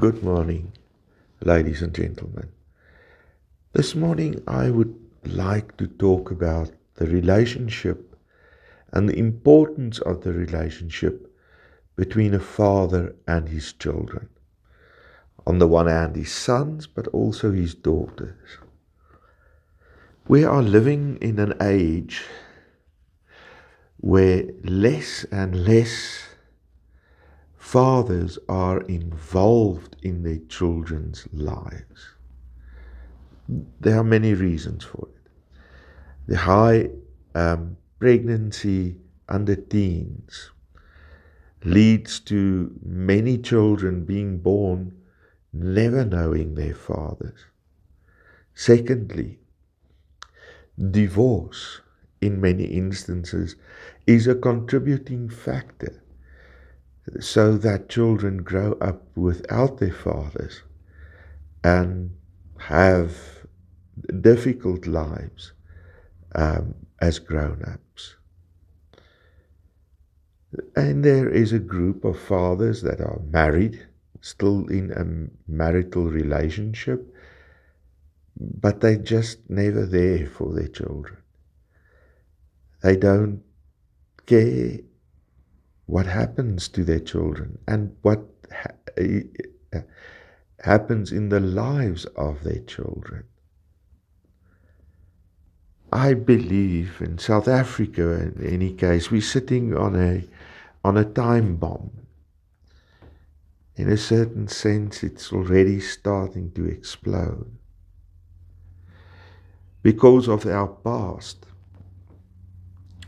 Good morning, ladies and gentlemen. This morning I would like to talk about the relationship and the importance of the relationship between a father and his children. On the one hand, his sons, but also his daughters. We are living in an age where less and less fathers are involved in their children's lives. There are many reasons for it. The high pregnancy under teens leads to many children being born never knowing their fathers. Secondly, divorce in many instances is a contributing factor so that children grow up without their fathers and have difficult lives as grown-ups. And there is a group of fathers that are married, still in a marital relationship, but they're just never there for their children. They don't care what happens to their children and what happens in the lives of their children. I believe in South Africa, in any case, we're sitting on a time bomb. In a certain sense, it's already starting to explode. Because of our past,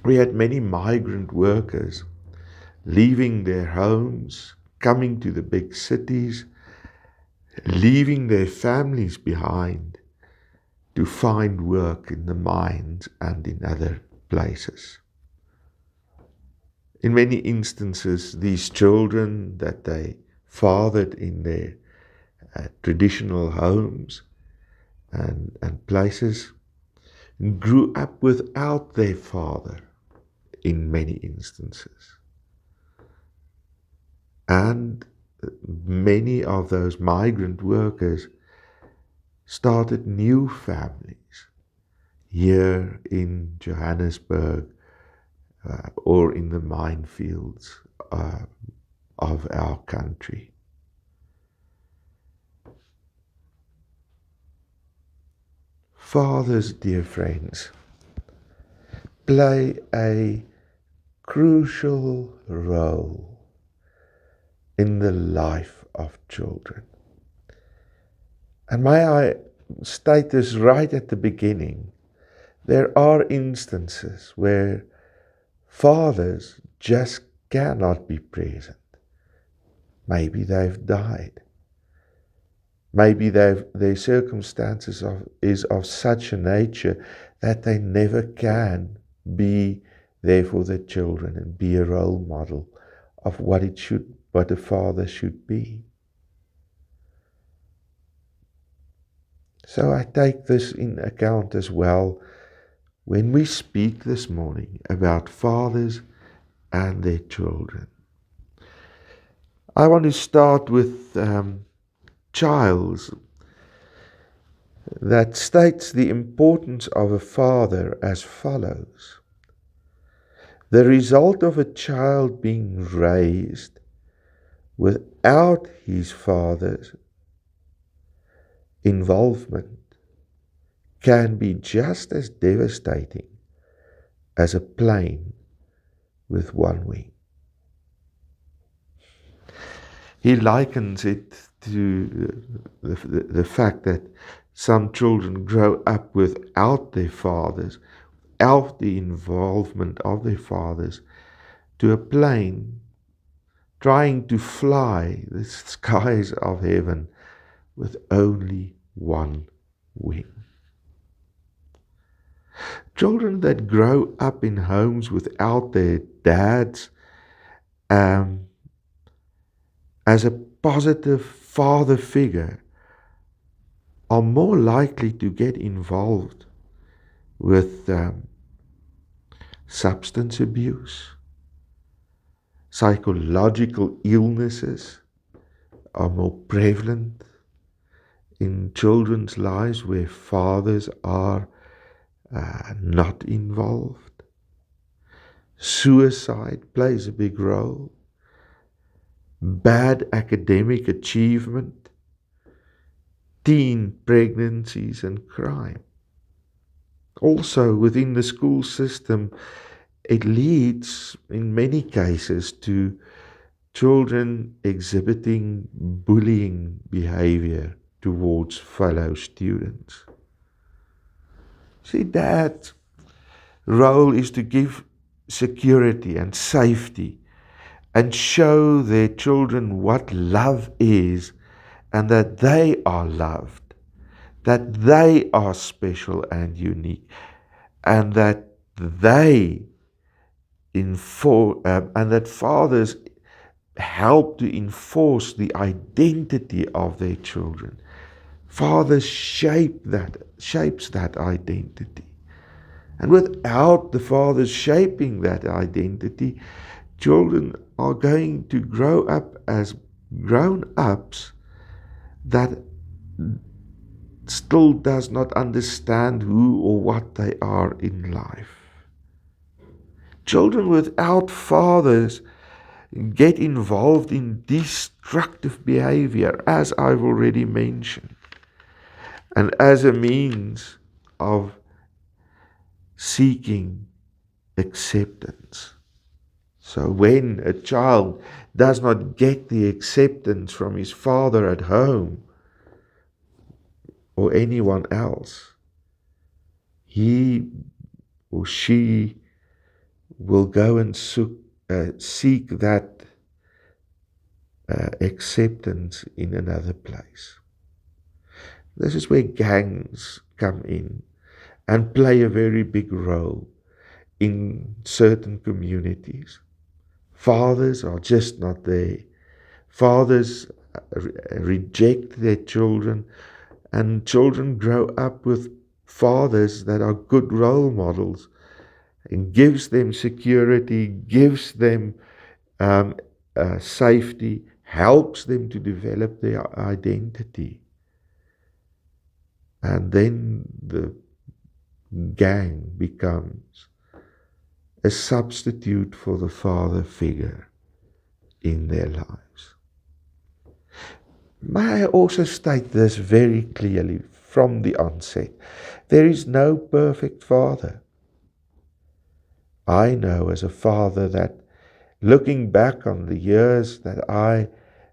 we had many migrant workers leaving their homes, coming to the big cities, leaving their families behind to find work in the mines and in other places. In many instances, these children that they fathered in their traditional homes and places grew up without their father in many instances. And many of those migrant workers started new families here in Johannesburg or in the minefields of our country. Fathers, dear friends, play a crucial role in the life of children. And may I state this right at the beginning, there are instances where fathers just cannot be present. Maybe they've died. Maybe their circumstances is of such a nature that they never can be there for their children and be a role model of what a father should be. So I take this in account as well when we speak this morning about fathers and their children. I want to start with Childs, that states the importance of a father as follows. The result of a child being raised without his father's involvement can be just as devastating as a plane with one wing. He likens it to the fact that some children grow up without their fathers, without the involvement of their fathers, to a plane trying to fly the skies of heaven with only one wing. Children that grow up in homes without their dads as a positive father figure are more likely to get involved with substance abuse, psychological illnesses, are more prevalent in children's lives where fathers are not involved. Suicide plays a big role. Bad academic achievement, teen pregnancies and crime. Also within the school system, it leads in many cases to children exhibiting bullying behavior towards fellow students. See, Dad's role is to give security and safety and show their children what love is and that they are loved, that they are special and unique, and that and that fathers help to enforce the identity of their children. Fathers shapes that identity. And without the fathers shaping that identity, children are going to grow up as grown-ups that still does not understand who or what they are in life. Children without fathers get involved in destructive behavior, as I've already mentioned, and as a means of seeking acceptance. So when a child does not get the acceptance from his father at home or anyone else, he or she will go and seek that acceptance in another place. This is where gangs come in and play a very big role in certain communities. Fathers are just not there. Fathers reject their children, and children grow up with fathers that are good role models and gives them security, gives them safety, helps them to develop their identity. And then the gang becomes a substitute for the father figure in their lives. May I also state this very clearly from the onset. There is no perfect father. I know as a father that looking back on the years that I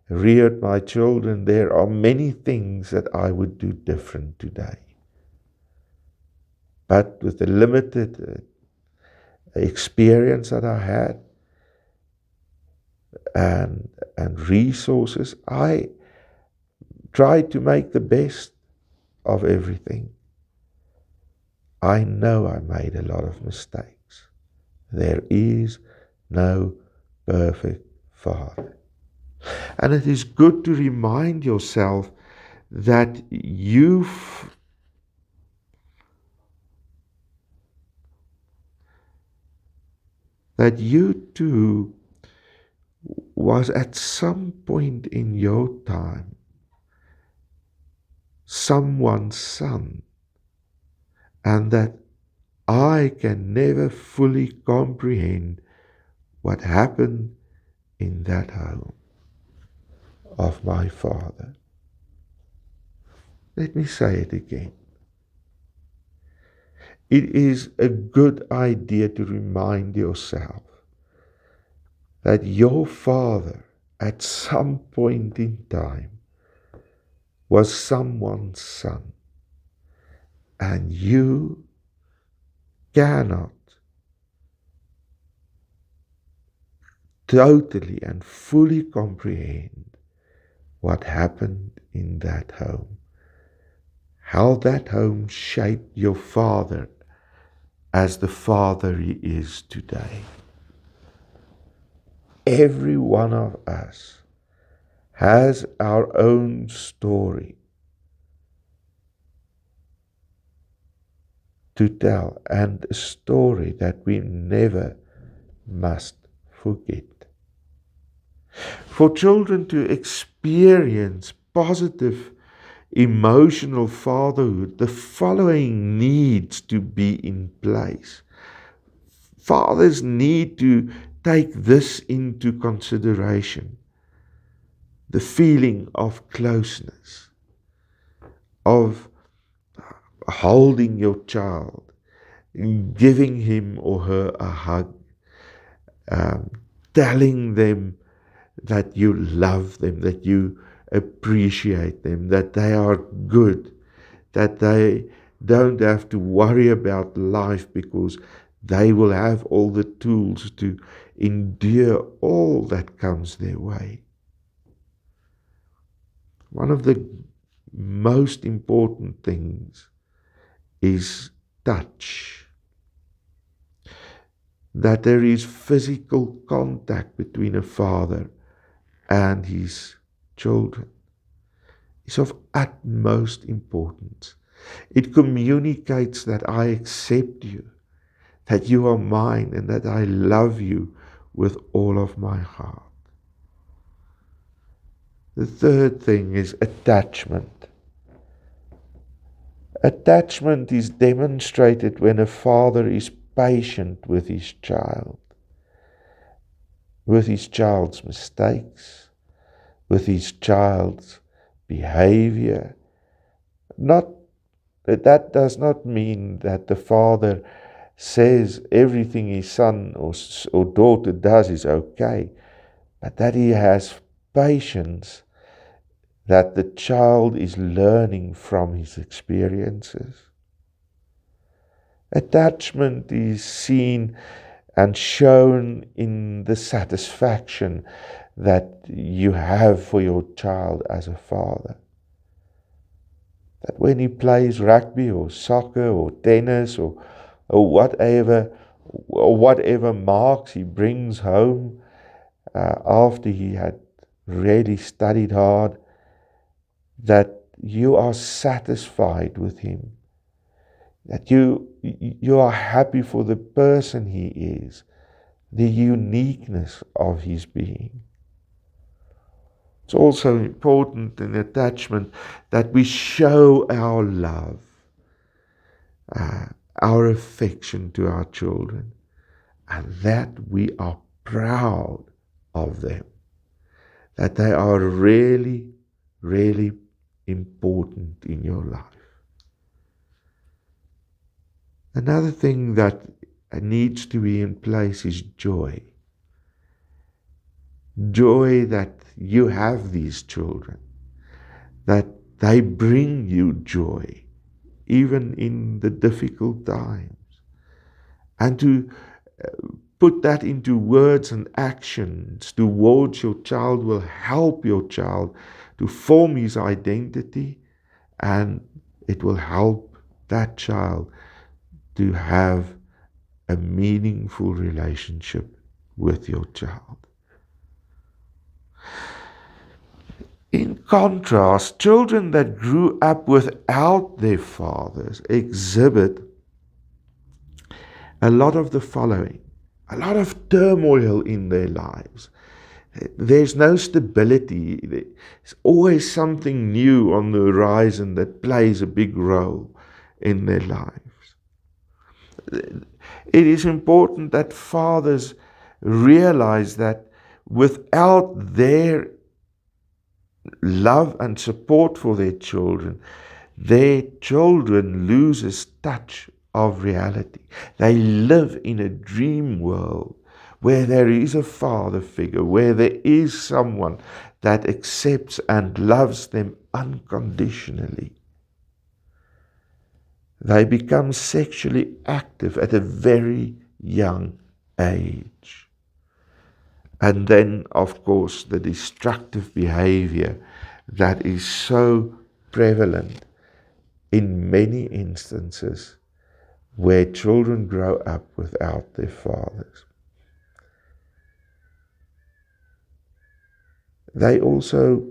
reared my children, there are many things that I would do different today. But with the limited experience that I had and resources, I tried to make the best of everything. I know I made a lot of mistakes. There is no perfect father. And it is good to remind yourself that you too was at some point in your time someone's son, and that I can never fully comprehend what happened in that home of my father. Let me say it again. It is a good idea to remind yourself that your father at some point in time was someone's son, and you cannot totally and fully comprehend what happened in that home, how that home shaped your father as the father he is today. Every one of us has our own story to tell, and a story that we never must forget. For children to experience positive emotional fatherhood, the following needs to be in place. Fathers need to take this into consideration. The feeling of closeness, of holding your child, giving him or her a hug, telling them that you love them, that you appreciate them, that they are good, that they don't have to worry about life because they will have all the tools to endure all that comes their way. One of the most important things is touch. That there is physical contact between a father and his children is of utmost importance. It communicates that I accept you, that you are mine, and that I love you with all of my heart. The third thing is attachment. Attachment is demonstrated when a father is patient with his child, with his child's mistakes, with his child's behavior. That does not mean that the father says everything his son or daughter does is okay, but that he has patience, that the child is learning from his experiences. Attachment is seen and shown in the satisfaction that you have for your child as a father. That when he plays rugby or soccer or tennis or whatever marks he brings home after he had really studied hard, that you are satisfied with him, that you are happy for the person he is, the uniqueness of his being. It's also important in attachment that we show our love, our affection to our children, and that we are proud of them, that they are really, really important in your life. Another thing that needs to be in place is joy. Joy that you have these children, that they bring you joy, even in the difficult times. And to put that into words and actions towards your child will help your child to form his identity, and it will help that child to have a meaningful relationship with your child. In contrast, children that grew up without their fathers exhibit a lot of the following: a lot of turmoil in their lives. There's no stability. There's always something new on the horizon that plays a big role in their lives. It is important that fathers realize that without their love and support for their children loses touch of reality. They live in a dream world where there is a father figure, where there is someone that accepts and loves them unconditionally. They become sexually active at a very young age. And then, of course, the destructive behavior that is so prevalent in many instances where children grow up without their fathers. They also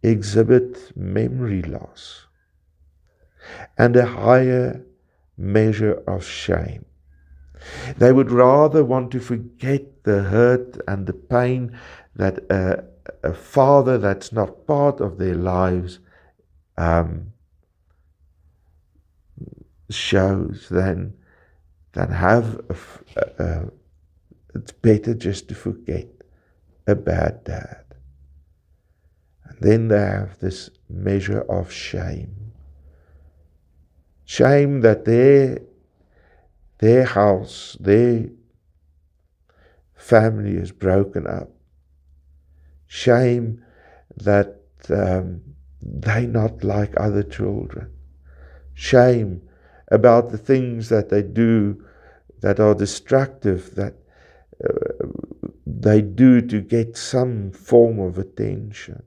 exhibit memory loss and a higher measure of shame. They would rather want to forget the hurt and the pain that a father that's not part of their lives shows, then have it's better just to forget a bad dad. And then they have this measure of shame. Shame that their house, their family is broken up. Shame that they're not like other children. Shame about the things that they do that are destructive, that they do to get some form of attention.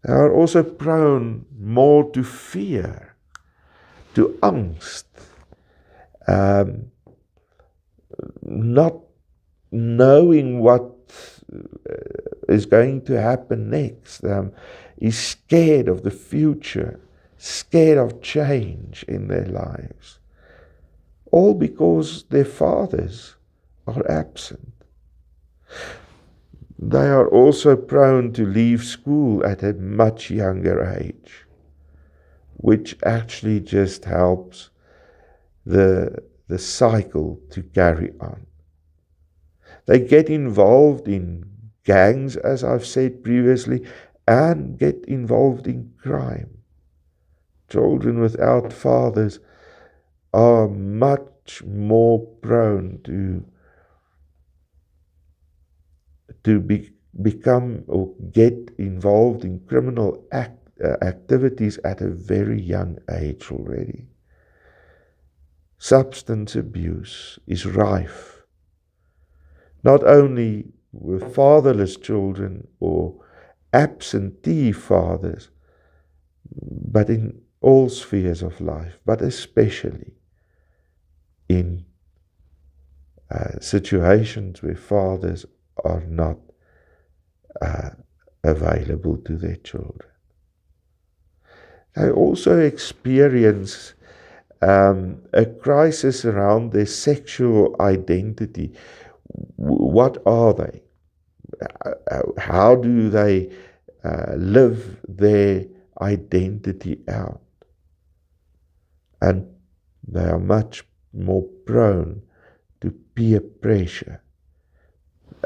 They are also prone more to fear, to angst, not knowing what is going to happen next, is scared of the future, scared of change in their lives, all because their fathers are absent. They are also prone to leave school at a much younger age, which actually just helps the cycle to carry on. They get involved in gangs, as I've said previously, and get involved in crime. Children without fathers are much more prone to become or get involved in criminal activities at a very young age already. Substance abuse is rife, not only with fatherless children or absentee fathers, but in all spheres of life, but especially in situations where fathers are not available to their children. They also experience a crisis around their sexual identity. What are they? How do they live their identity out? And they are much more prone to peer pressure,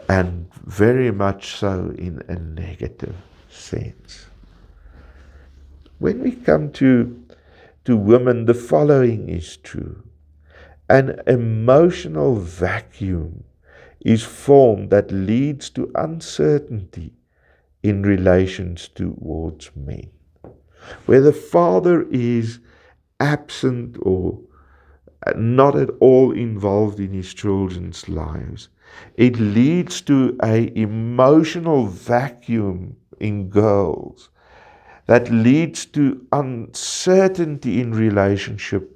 and very much so in a negative sense. When we come to women, the following is true. An emotional vacuum is formed that leads to uncertainty in relations towards men. Where the father is absent or not at all involved in his children's lives, it leads to an emotional vacuum in girls that leads to uncertainty in relationship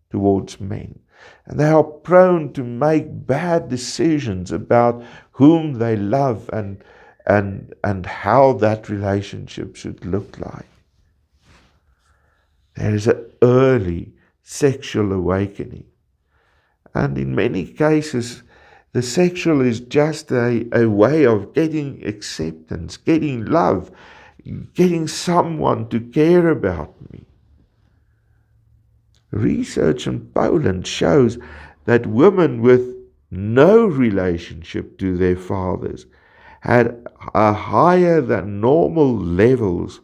towards men. And they are prone to make bad decisions about whom they love and how that relationship should look like. There is an early sexual awakening. And in many cases, the sexual is just a way of getting acceptance, getting love, getting someone to care about me. Research in Poland shows that women with no relationship to their fathers had a higher than normal levels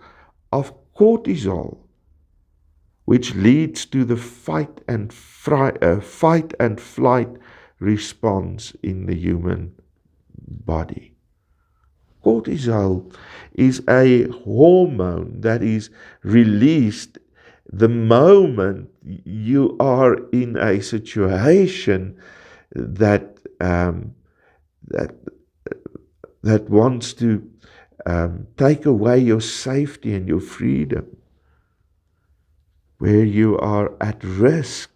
of cortisol, which leads to the fight and flight response in the human body. Cortisol is a hormone that is released the moment you are in a situation that wants to take away your safety and your freedom, where you are at risk.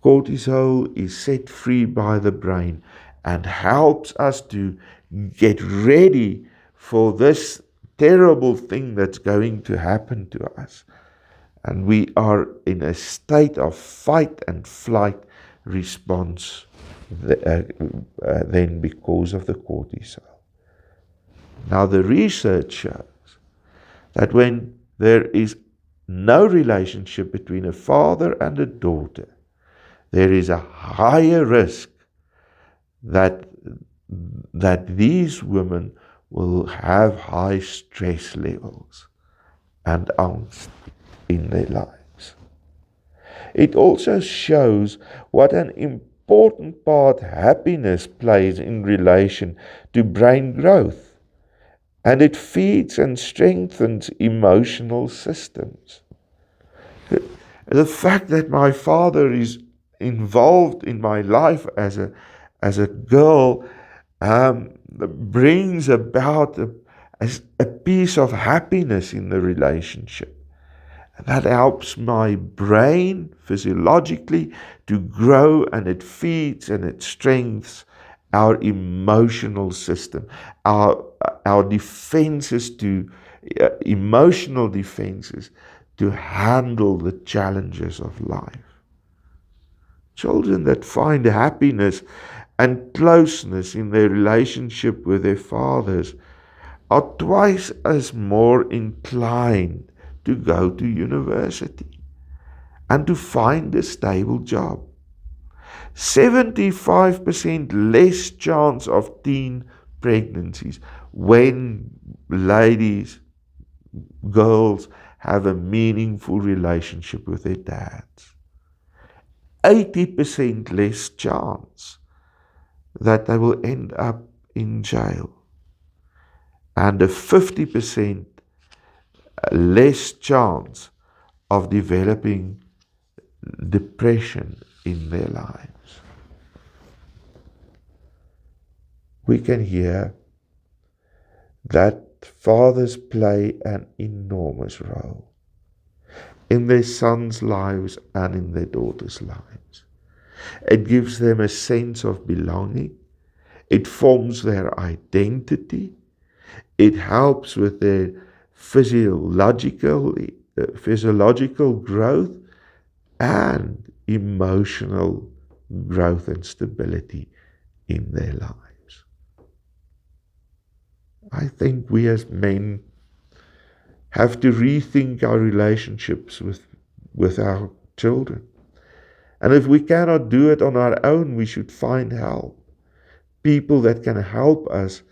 Cortisol is set free by the brain and helps us to get ready for this terrible thing that's going to happen to us. And we are in a state of fight and flight response then because of the cortisol. Now the research shows that when there is no relationship between a father and a daughter, there is a higher risk that these women will have high stress levels and angst in their lives. It also shows what an important part happiness plays in relation to brain growth, and it feeds and strengthens emotional systems. The fact that my father is involved in my life as a girl brings about a piece of happiness in the relationship. And that helps my brain physiologically to grow, and it feeds and it strengthens our emotional system, our defenses emotional defenses to handle the challenges of life. Children that find happiness and closeness in their relationship with their fathers are twice as more inclined to go to university and to find a stable job. 75% less chance of teen pregnancies when girls have a meaningful relationship with their dads. 80% less chance that they will end up in jail. And a 50% less chance of developing depression in their lives. We can hear that fathers play an enormous role in their sons' lives and in their daughters' lives. It gives them a sense of belonging. It forms their identity. It helps with their physiological growth and emotional growth and stability in their lives. I think we as men have to rethink our relationships with our children. And if we cannot do it on our own, we should find help. People that can help us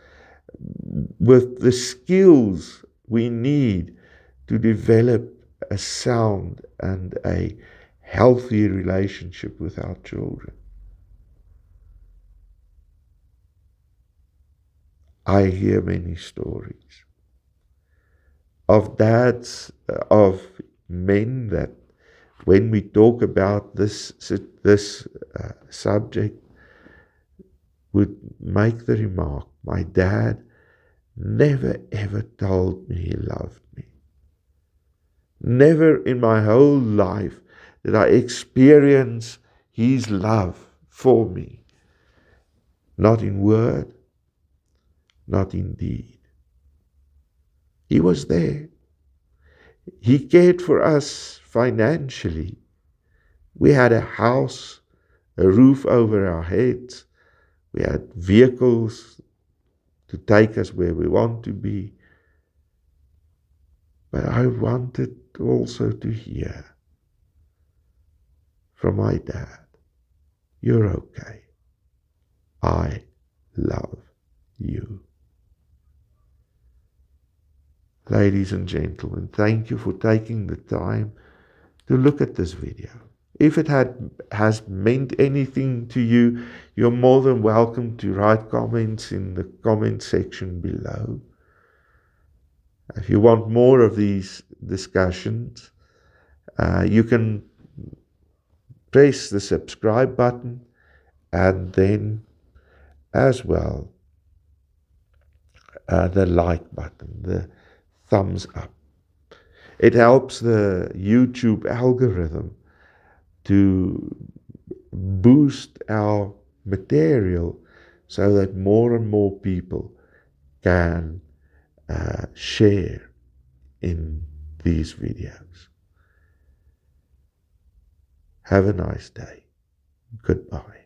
with the skills we need to develop a sound and a healthy relationship with our children. I hear many stories of dads, of men that when we talk about this subject would make the remark, my dad never ever told me he loved me. Never in my whole life did I experience his love for me. Not in word, not in deed. He was there. He cared for us financially. We had a house, a roof over our heads. We had vehicles to take us where we want to be. But I wanted also to hear from my dad, you're okay. I love you. Ladies and gentlemen, thank you for taking the time to look at this video. If it has meant anything to you, you're more than welcome to write comments in the comment section below. If you want more of these discussions, you can press the subscribe button and then as well the like button, the thumbs up. It helps the YouTube algorithm to boost our material so that more and more people can share in these videos. Have a nice day. Goodbye.